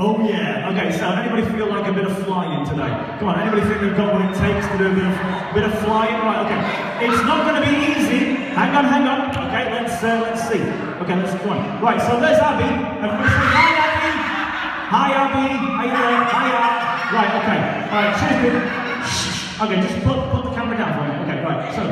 Oh yeah, okay, so anybody feel like a bit of flying today? Come on, anybody think they've got what it takes to do a bit of flying? Right, okay. It's not going to be easy. Hang on. Okay, let's see. Okay, let's go on. Right, so there's Abby. Everybody say hi, Abby. Hi, Abby. How you doing? Hi, Abby. Right, okay. Alright, cheers, Shh. Okay, just put the camera down for me. Okay, right, so,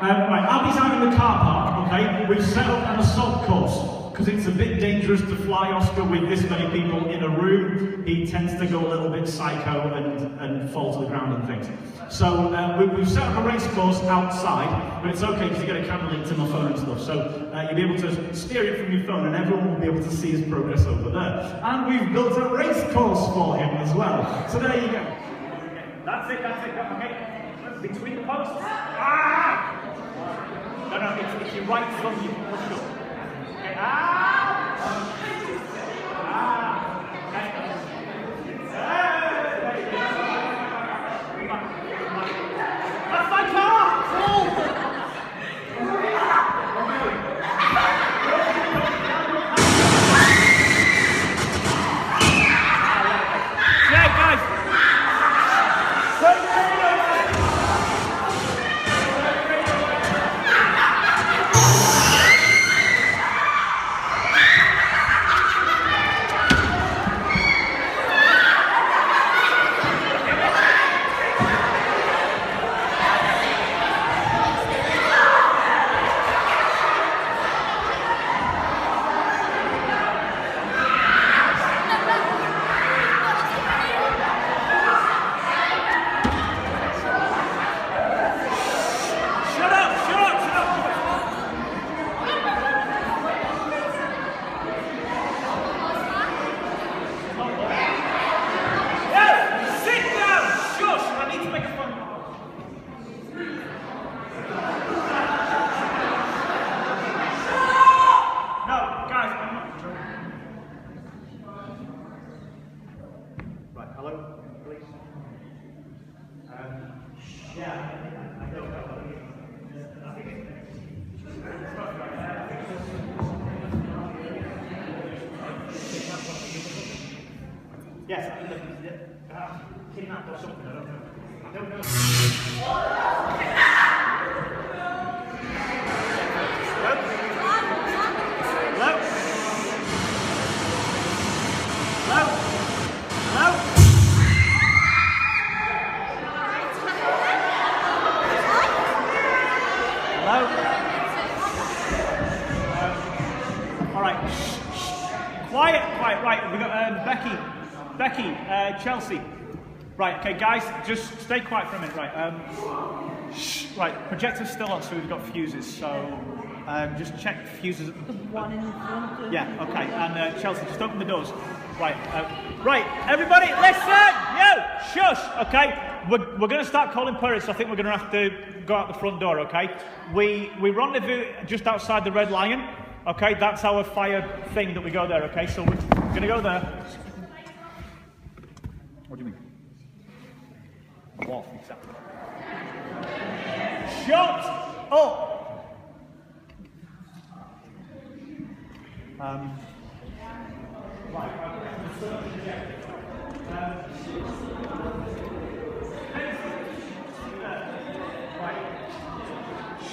right, Abby's out in the car park, okay? We've set up an assault course. Because it's a bit dangerous to fly Oscar with this many people in a room. He tends to go a little bit psycho and fall to the ground and things. So we've set up a race course outside, but it's okay because you get a camera link to my phone and stuff. So you'll be able to steer it from your phone and everyone will be able to see his progress over there. And we've built a race course for him as well. So there you go. That's it, okay. Between the posts. Ah! No, it's your right thumb you push up. That's my car! Yeah, guys! Yes, I think it's kidnapped or something, I don't know. All right. Quiet. Right, we got Becky, Chelsea. Right, okay, guys, just stay quiet for a minute. Right, right, projector's still on, so we've got fuses. So just check fuses. The one in front. Yeah, okay, and Chelsea, just open the doors. Right, right, everybody, listen. Shush. Okay, we're going to start calling pirates. So I think we're going to have to go out the front door. Okay, we rendezvous just outside the Red Lion. Okay, that's our fire thing that we go there. Okay, so we're going to go there. What do you mean? What exactly? Shut up!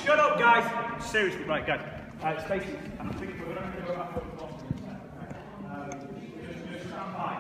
Shut up, guys! Seriously, right, guys. Stacey, I think we're going to have to go back over the bottom. Just stand by.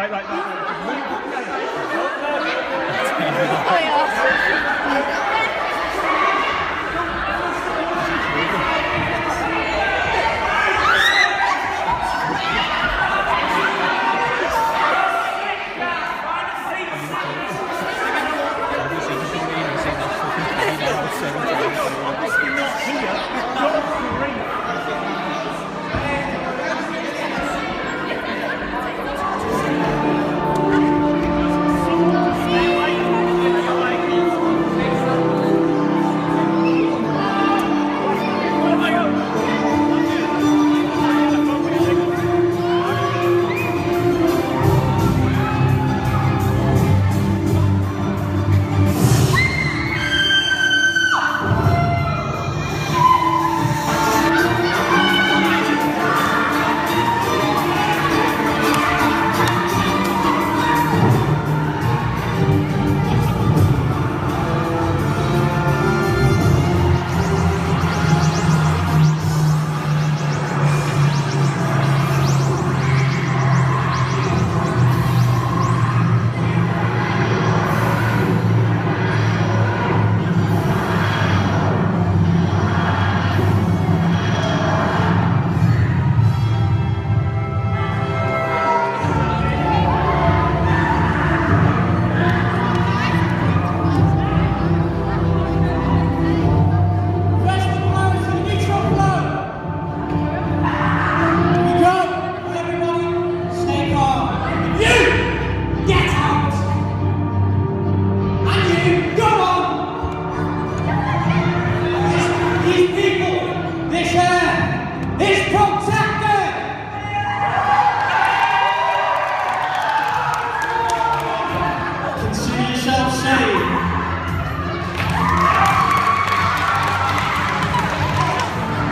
Right. Oh, yeah.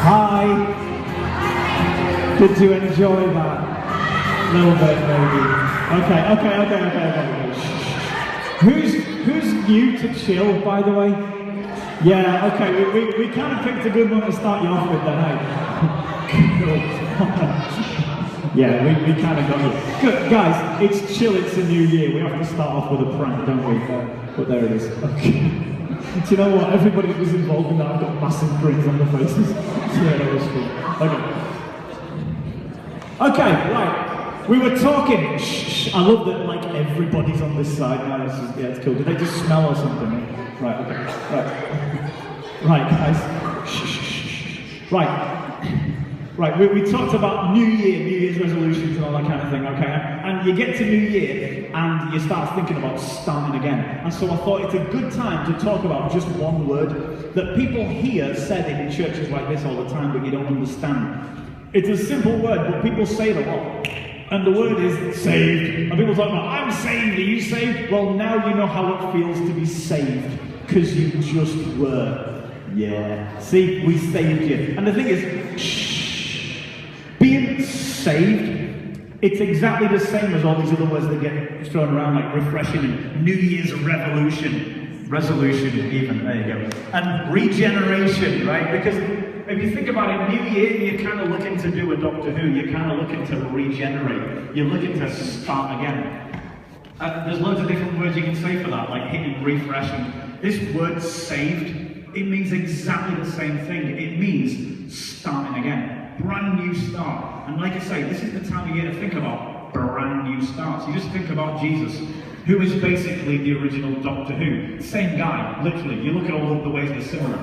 Hi. Did you enjoy that? A little bit, maybe. Okay. Who's new to chill, by the way? Yeah, okay, we kind of picked a good one to start you off with then, eh? Yeah, we kind of got you. Good, guys, it's chill, it's a new year. We have to start off with a prank, don't we? But there it is. Okay. Do you know what? Everybody that was involved in that, I've got massive grins on their faces. Yeah, that was cool. Okay, right. We were talking. Shh. I love that. Like everybody's on this side now. Yeah, it's cool. Did they just smell or something? Right. Okay. Right, guys. Shh. Right. We talked about New Year's resolutions and all that kind of thing. Okay. And you get to New Year and you start thinking about starting again. And so I thought it's a good time to talk about just one word that people hear said in churches like this all the time, but you don't understand. It's a simple word, but people say it a lot. And the word is saved. And people talk about, I'm saved, are you saved? Well, now you know how it feels to be saved, because you just were. Yeah. See, we saved you. And the thing is, being saved, it's exactly the same as all these other words that get thrown around, like refreshing and New Year's resolution even, there you go. And regeneration, right? Because if you think about it, New Year, you're kind of looking to do a Doctor Who, you're kind of looking to regenerate, you're looking to start again. There's loads of different words you can say for that, like hitting refresh. And this word saved, it means exactly the same thing. It means starting again. Brand new start. And like I say, this is the time of year to think about brand new starts. You just think about Jesus, who is basically the original Doctor Who. Same guy, literally. You look at all of the ways they're similar.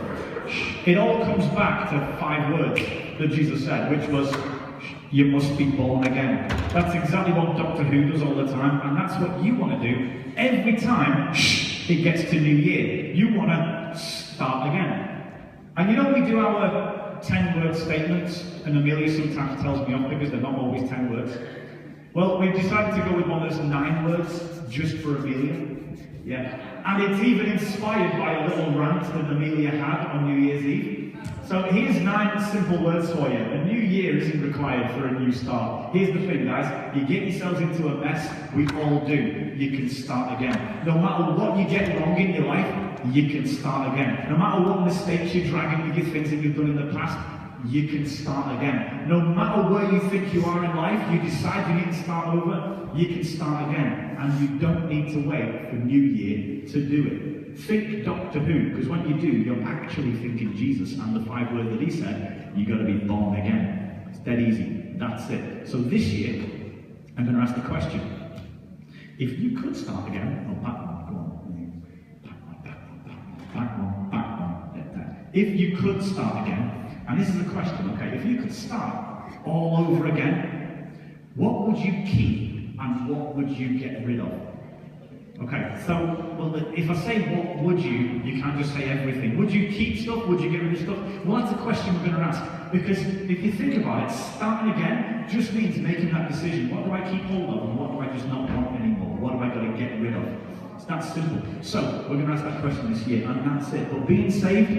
It all comes back to 5 words that Jesus said, which was, you must be born again. That's exactly what Doctor Who does all the time, and that's what you want to do every time it gets to New Year. You want to start again. And you know, we do our 10-word statements, and Amelia sometimes tells me off because they're not always 10 words. Well, we've decided to go with one that's 9 words, just for Amelia. Yeah. And it's even inspired by a little rant that Amelia had on New Year's Eve. So here's 9 simple words for you. A new year isn't required for a new start. Here's the thing, guys. You get yourselves into a mess, we all do. You can start again. No matter what you get wrong in your life, you can start again. No matter what mistakes you're dragging with you, things that you've done in the past, you can start again. No matter where you think you are in life, you decide you need to start over, you can start again. And you don't need to wait for New Year to do it. Think Doctor Who, because when you do, you're actually thinking Jesus and the 5 words that he said, you've got to be born again. It's dead easy. That's it. So this year, I'm going to ask the question. If you could start again, back one, go on. Back one. If you could start again, and this is a question, okay, if you could start all over again, what would you keep and what would you get rid of? Okay, so, well, if I say what would you can't just say everything. Would you keep stuff? Would you get rid of stuff? Well, that's a question we're going to ask. Because if you think about it, starting again just means making that decision. What do I keep hold of and what do I just not want anymore? What do I got to get rid of? It's that simple. So, we're going to ask that question this year, and that's it. But being saved,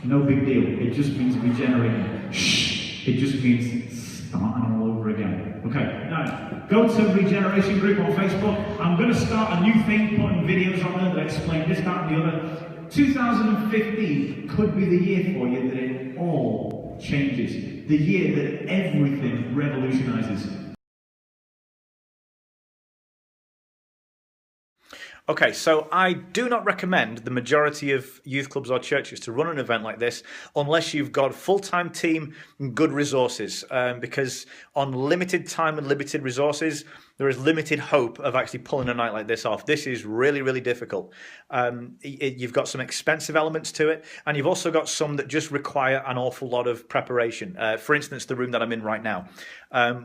no big deal. It just means regenerating. It just means starting all over again. Okay, now, go to Regeneration Group on Facebook. I'm going to start a new thing, putting videos on there that explain this, that, and the other. 2015 could be the year for you that it all changes. The year that everything revolutionises. Okay, so I do not recommend the majority of youth clubs or churches to run an event like this unless you've got a full-time team and good resources, because on limited time and limited resources, there is limited hope of actually pulling a night like this off. This is really, really difficult. You've got some expensive elements to it, and you've also got some that just require an awful lot of preparation. For instance, the room that I'm in right now.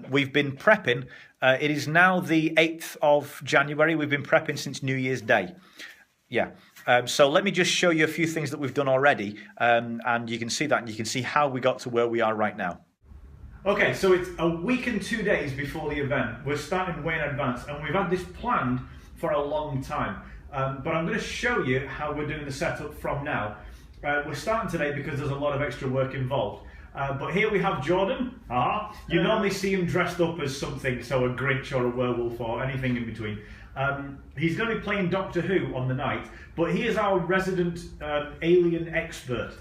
We've been prepping. It is now the 8th of January. We've been prepping since New Year's Day. Yeah. So let me just show you a few things that we've done already, and you can see that, and you can see how we got to where we are right now. Okay, so it's a week and 2 days before the event. We're starting way in advance, and we've had this planned for a long time. But I'm going to show you how we're doing the setup from now. We're starting today because there's a lot of extra work involved. But here we have Jordan. You normally see him dressed up as something, so a Grinch or a werewolf or anything in between. He's going to be playing Doctor Who on the night, but he is our resident alien expert.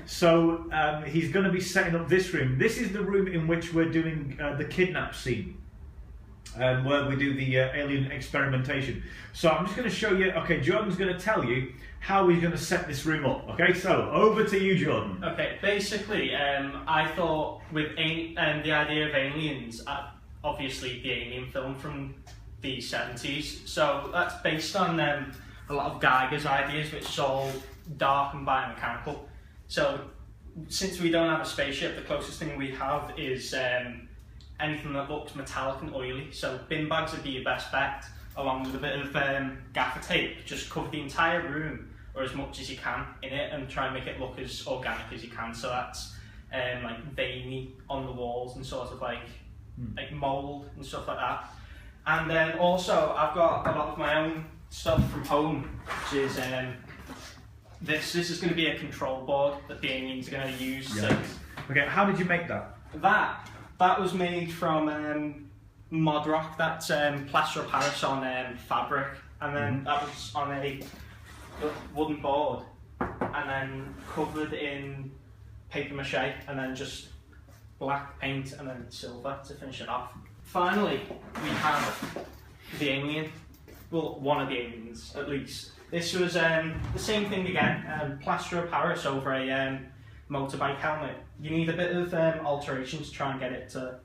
So he's going to be setting up this room. This is the room in which we're doing the kidnap scene, where we do the alien experimentation. So I'm just going to show you, okay, Jordan's going to tell you how we're going to set this room up. Okay, so over to you, Jordan. Okay, basically, I thought with the idea of aliens, obviously the Alien film from the 70s, so that's based on a lot of Geiger's ideas, which is all dark and biomechanical. So since we don't have a spaceship, the closest thing we have is anything that looks metallic and oily. So bin bags would be your best bet, along with a bit of gaffer tape. Just cover the entire room, or as much as you can in it, and try and make it look as organic as you can. So that's like veiny on the walls and sort of like mould and stuff like that. And then also I've got a lot of my own stuff from home, which is this is going to be a control board that the aliens are going to use. Yeah. Okay, how did you make that? That was made from Modrock. That's plaster of Paris on fabric, and then that was on a wooden board, and then covered in paper mache, and then just black paint, and then silver to finish it off. Finally, we have the alien. Well, one of the aliens, at least. This was the same thing again, plaster of Paris over a motorbike helmet. You need a bit of alteration to try and get it to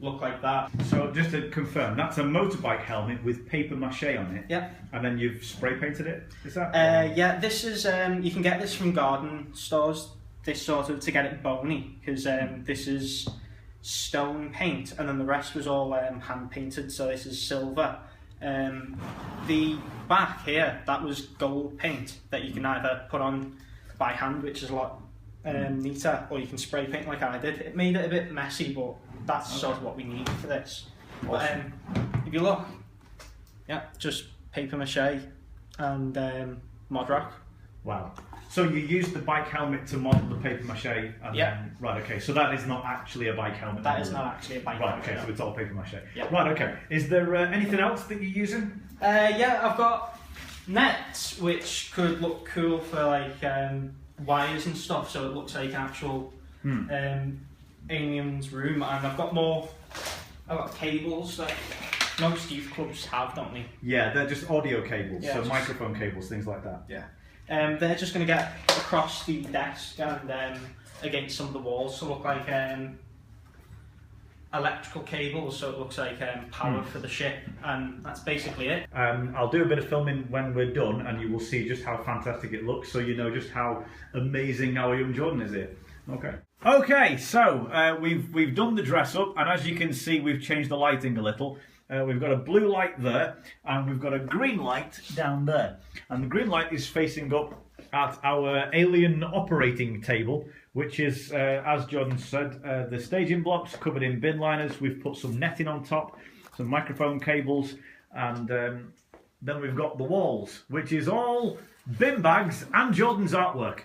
look like that. So just to confirm, that's a motorbike helmet with paper mache on it? Yeah. And then you've spray painted it? Is that? Yeah, this is, you can get this from garden stores, this sort of, to get it bony, because this is stone paint, and then the rest was all hand painted, so this is silver. The back here, that was gold paint that you can either put on by hand, which is a lot neater, or you can spray paint like I did. It made it a bit messy, but that's sort of what we need for this. Awesome. But if you look, yeah, just paper mache and Modrock. Wow. So you used the bike helmet to model the paper mache? And then, right, okay, so that is not actually a bike helmet? That is not actually a bike helmet. Right, okay, so it's all paper mache. Yeah. Right, okay. Is there anything else that you're using? Yeah, I've got nets, which could look cool for like wires and stuff, so it looks like an actual Alien's room, and I've got more. I've got cables that most youth clubs have, don't they? Yeah, they're just audio cables, Yeah, so just- microphone cables, things like that. Yeah. They're just going to get across the desk and against some of the walls, so look like electrical cables, so it looks like power for the ship, and that's basically it. I'll do a bit of filming when we're done, and you will see just how fantastic it looks, so you know just how amazing our young Jordan is here. Okay. Okay, so we've done the dress up, and as you can see, we've changed the lighting a little. We've got a blue light there, and we've got a green light down there. And the green light is facing up at our alien operating table, which is, as Jordan said, the staging blocks covered in bin liners. We've put some netting on top, some microphone cables, and then we've got the walls, which is all bin bags and Jordan's artwork.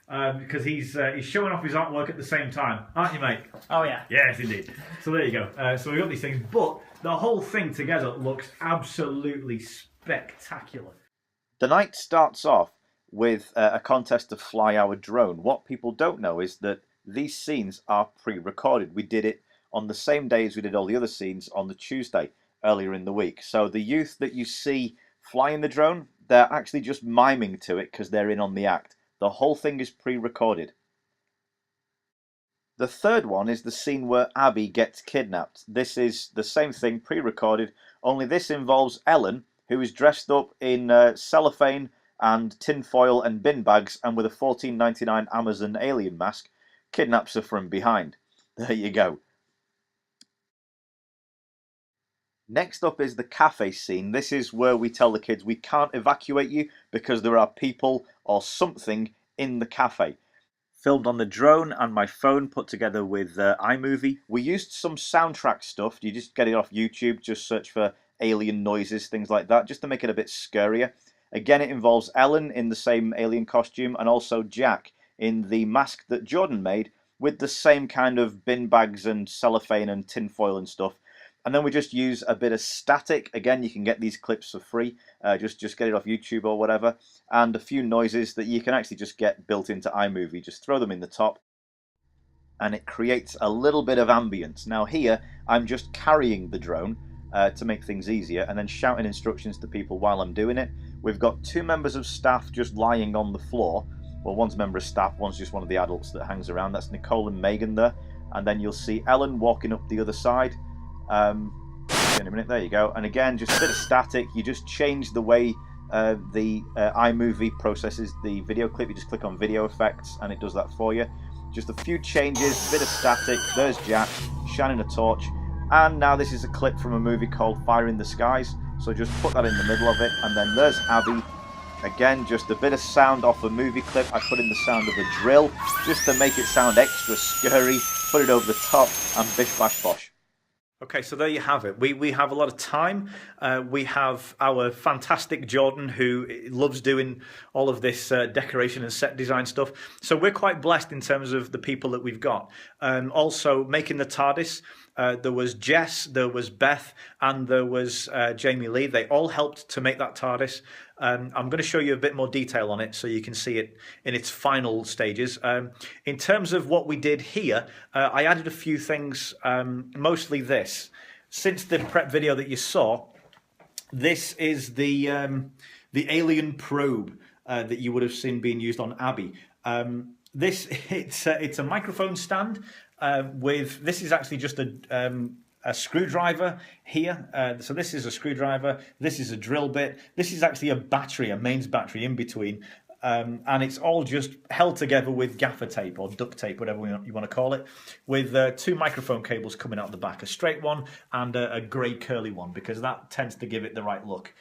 Because he's showing off his artwork at the same time, aren't you, mate? Oh yeah. Yes, indeed. So there you go. So we've got these things, but the whole thing together looks absolutely spectacular. The night starts off with a contest to fly our drone. What people don't know is that these scenes are pre-recorded. We did it on the same day as we did all the other scenes on the Tuesday earlier in the week. So the youth that you see flying the drone, they're actually just miming to it because they're in on the act. The whole thing is pre-recorded. The third one is the scene where Abby gets kidnapped. This is the same thing, pre-recorded, only this involves Ellen, who is dressed up in cellophane and tinfoil and bin bags, and with a $14.99 Amazon alien mask, kidnaps her from behind. There you go. Next up is the cafe scene. This is where we tell the kids we can't evacuate you because there are people or something in the cafe. Filmed on the drone and my phone, put together with iMovie. We used some soundtrack stuff. You just get it off YouTube, just search for alien noises, things like that, just to make it a bit scarier. Again, it involves Ellen in the same alien costume, and also Jack in the mask that Jordan made with the same kind of bin bags and cellophane and tinfoil and stuff. And then we just use a bit of static. Again, you can get these clips for free. Just get it off YouTube or whatever. And a few noises that you can actually just get built into iMovie. Just throw them in the top. And it creates a little bit of ambience. Now here, I'm just carrying the drone to make things easier, and then shouting instructions to people while I'm doing it. We've got two members of staff just lying on the floor. Well, one's a member of staff, one's just one of the adults that hangs around. That's Nicole and Megan there. And then you'll see Ellen walking up the other side. In a minute, there you go. And again, just a bit of static. You just change the way the iMovie processes the video clip. You just click on video effects and it does that for you. Just a few changes, a bit of static. There's Jack shining a torch. And now this is a clip from a movie called Fire in the Skies. So just put that in the middle of it. And then there's Abby. Again, just a bit of sound off a movie clip. I put in the sound of a drill just to make it sound extra scary. Put it over the top and bish bash bosh. Okay, so there you have it. We have a lot of time. We have our fantastic Jordan, who loves doing all of this decoration and set design stuff. So we're quite blessed in terms of the people that we've got. Also, making the TARDIS, there was Jess, there was Beth, and there was Jamie Lee. They all helped to make that TARDIS. I'm going to show you a bit more detail on it so you can see it in its final stages. In terms of what we did here, I added a few things, mostly this. Since the prep video that you saw, this is the alien probe that you would have seen being used on Abby. It's a microphone stand with, this is actually just a screwdriver here. So this is a screwdriver, this is a drill bit, this is actually a battery, a mains battery in between, and it's all just held together with gaffer tape or duct tape, whatever you want to call it, with two microphone cables coming out the back, a straight one and a grey curly one, because that tends to give it the right look.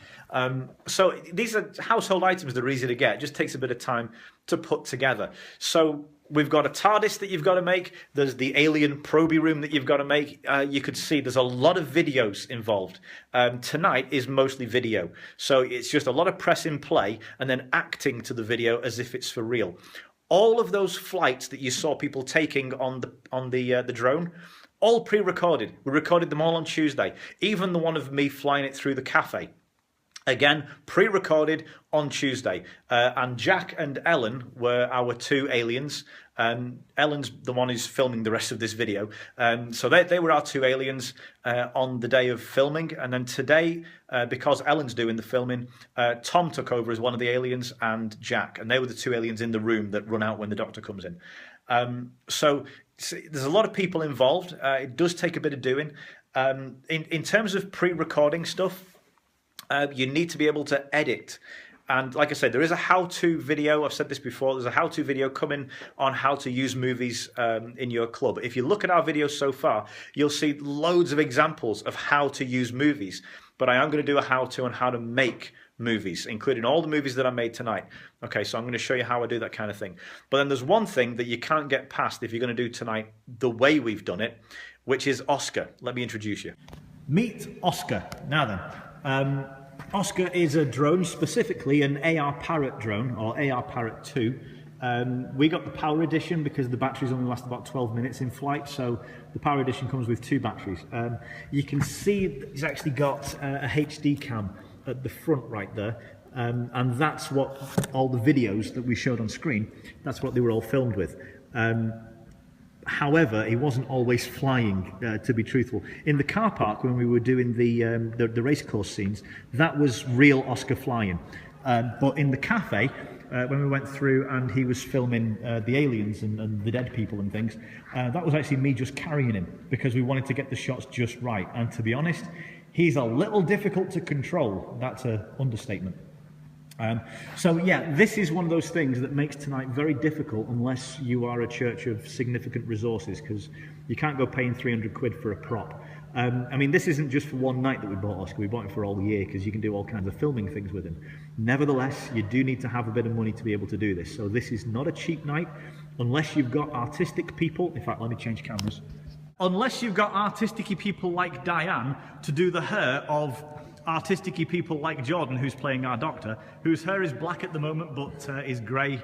So these are household items that are easy to get. It just takes a bit of time to put together. So we've got a TARDIS that you've got to make. There's the alien proby room that you've got to make. You could see there's a lot of videos involved. Tonight is mostly video. So it's just a lot of press in play and then acting to the video as if it's for real. All of those flights that you saw people taking on the drone, all pre-recorded. We recorded them all on Tuesday. Even the one of me flying it through the cafe. Again, pre-recorded on Tuesday. And Jack and Ellen were our two aliens. Ellen's the one who's filming the rest of this video. So they were our two aliens on the day of filming. And then today, because Ellen's doing the filming, Tom took over as one of the aliens and Jack. And they were the two aliens in the room that run out when the doctor comes in. So there's a lot of people involved. It does take a bit of doing. In terms of pre-recording stuff, you need to be able to edit. And like I said, there is a how-to video. I've said this before. There's a how-to video coming on how to use movies in your club. If you look at our videos so far, you'll see loads of examples of how to use movies. But I am going to do a how-to on how to make movies, including all the movies that I made tonight. Okay, so I'm going to show you how I do that kind of thing. But then there's one thing that you can't get past if you're going to do tonight the way we've done it, which is Oscar. Let me introduce you. Meet Oscar. Now then, Oscar is a drone, specifically an AR Parrot drone, or AR Parrot 2. We got the Power Edition because the batteries only last about 12 minutes in flight, so the Power Edition comes with 2 batteries. You can see he's actually got a HD cam at the front right there, and that's what all the videos that we showed on screen, that's what they were all filmed with. However, he wasn't always flying, to be truthful. In the car park, when we were doing the race course scenes, that was real Oscar flying. But in the cafe, when we went through and he was filming the aliens and the dead people and things, that was actually me just carrying him because we wanted to get the shots just right. And to be honest, he's a little difficult to control. That's an understatement. So yeah, this is one of those things that makes tonight very difficult unless you are a church of significant resources, because you can't go paying 300 quid for a prop. I mean, this isn't just for one night that we bought Oscar, we bought it for all year because you can do all kinds of filming things with him. Nevertheless, you do need to have a bit of money to be able to do this. So this is not a cheap night unless you've got artistic people. In fact, let me change cameras. Unless you've got artistic people like Diane to do the hair of artistic people like Jordan, who's playing our doctor, whose hair is black at the moment but is grey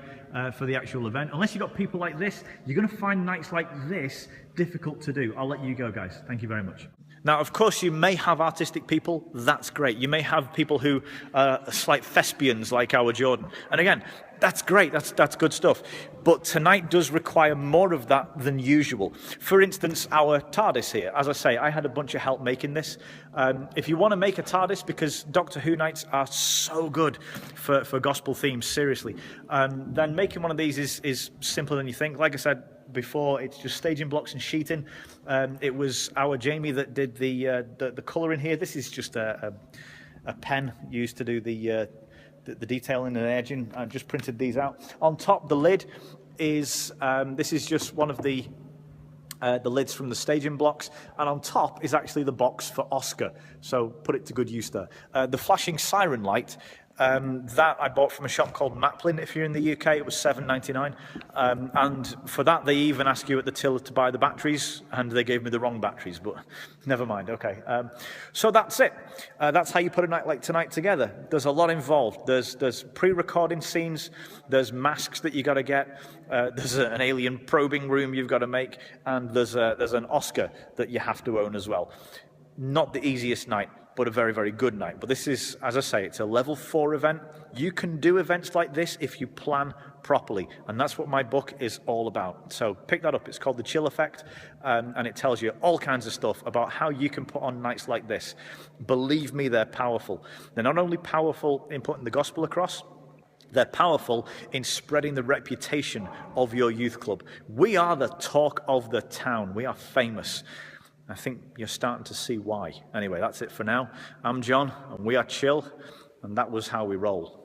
for the actual event. Unless you've got people like this, you're going to find nights like this difficult to do. I'll let you go, guys. Thank you very much. Now, of course, you may have artistic people. That's great. You may have people who are slight thespians like our Jordan. And again, that's great. That's good stuff. But tonight does require more of that than usual. For instance, our TARDIS here. As I say, I had a bunch of help making this. If you want to make a TARDIS, because Doctor Who nights are so good for gospel themes, seriously, then making one of these is simpler than you think. Like I said before, it's just staging blocks and sheeting. It was our Jamie that did the colour in here. This is just a pen used to do the detailing and edging. I've just printed these out. On top, the lid is this is just one of the lids from the staging blocks, and on top is actually the box for Oscar. So put it to good use there. The flashing siren light. That I bought from a shop called Maplin. If you're in the UK, it was $7.99, and for that they even ask you at the till to buy the batteries, and they gave me the wrong batteries, but never mind. Okay, so that's it. That's how you put a night like tonight together. There's a lot involved. There's pre-recording scenes, there's masks that you got to get, there's an alien probing room you've got to make, and there's an Oscar that you have to own as well. Not the easiest night, but a very, very good night. But this is, as I say, it's a level 4 event. You can do events like this if you plan properly, and that's what my book is all about. So pick that up. It's called The Chill Effect, and it tells you all kinds of stuff about how you can put on nights like this. Believe me, they're powerful. They're not only powerful in putting the gospel across, they're powerful in spreading the reputation of your youth club. We are the talk of the town. We are famous. I think you're starting to see why. Anyway, that's it for now. I'm John, and we are Chill, and that was how we roll.